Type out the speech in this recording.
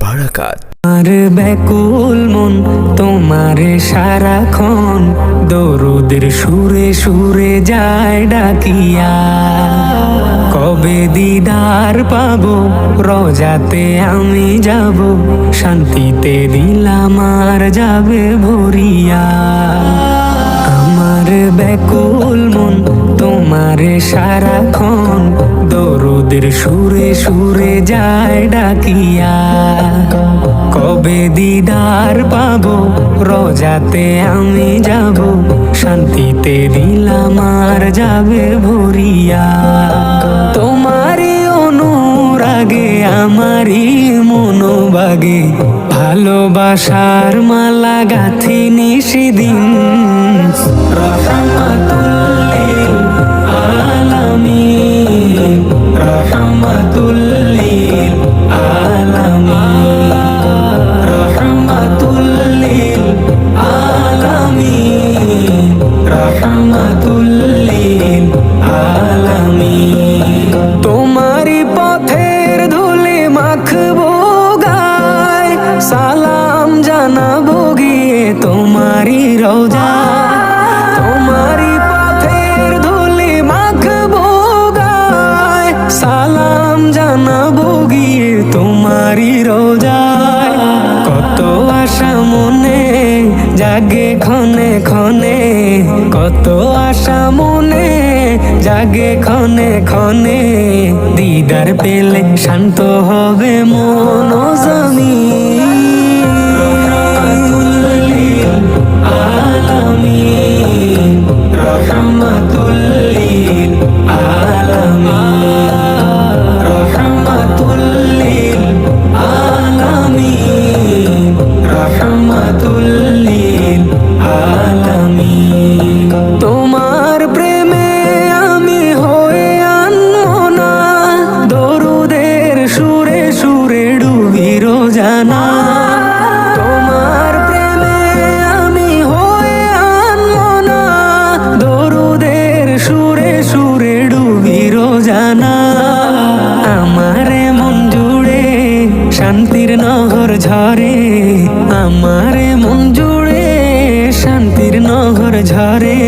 বারাকাত। আর ব্যাকুল মন তোমারে সারাক্ষণ দরুদের সুরে সুরে যায় ডাকিয়া। কবে দিদার পাবো রোজাতে আমি যাব, শান্তিতে দিলাম আর যাবে ভরিয়া। আমার ব্যাকুল মন তোমারে সারাক্ষণ দরুদের সুরে সুরে যায় ডাকিয়া। কবে দিদার পাবো রোজাতে আমি যাব, শান্তিতে দিলাম আর যাবে ভরিয়া। তোমারই অনুরাগে আমারই মনোবাগে ভালোবাসার মালা গাথি নিশিদিন। রহমাতুল লিল আলামিন, রহমাতুল লিল আলামিন, রহমাতুল লিল আলামিন, রহমাতুল লিল আলামিন। তোমারই পথের ধুলি মাখবো গায়, সালাম জানাবো গিয়ে তোমারই রোজা। তোমারই পথের ধুলি মাখবো গায়, সালাম জানাবো গিয়ে তোমারই রোজায়। কত আশা মনে জাগে ক্ষণে ক্ষণে, কত আশা মনে জাগে ক্ষণে ক্ষণে, দিদার পেলে শান্ত হবে মন ও জমিন। রহমাতুল লিল আলামিন, রহমাতুল লিল আলামিন, রহমাতুল লিল আলামিন, রহমাতুল লিল আলামিন। তোমার প্রেমে আমি হয়ে আনমনা, দরুদের সুরে সুরে ডুবি রোজানা। তোমার প্রেমে আমি হয়ে আনমনা, দরুদের সুরে সুরে ডুবি রোজানা। আমারে মন জুড়ে শান্তির নহর ঝরে, আমারে মন জুড়ে শান্তির নহর ঝরে।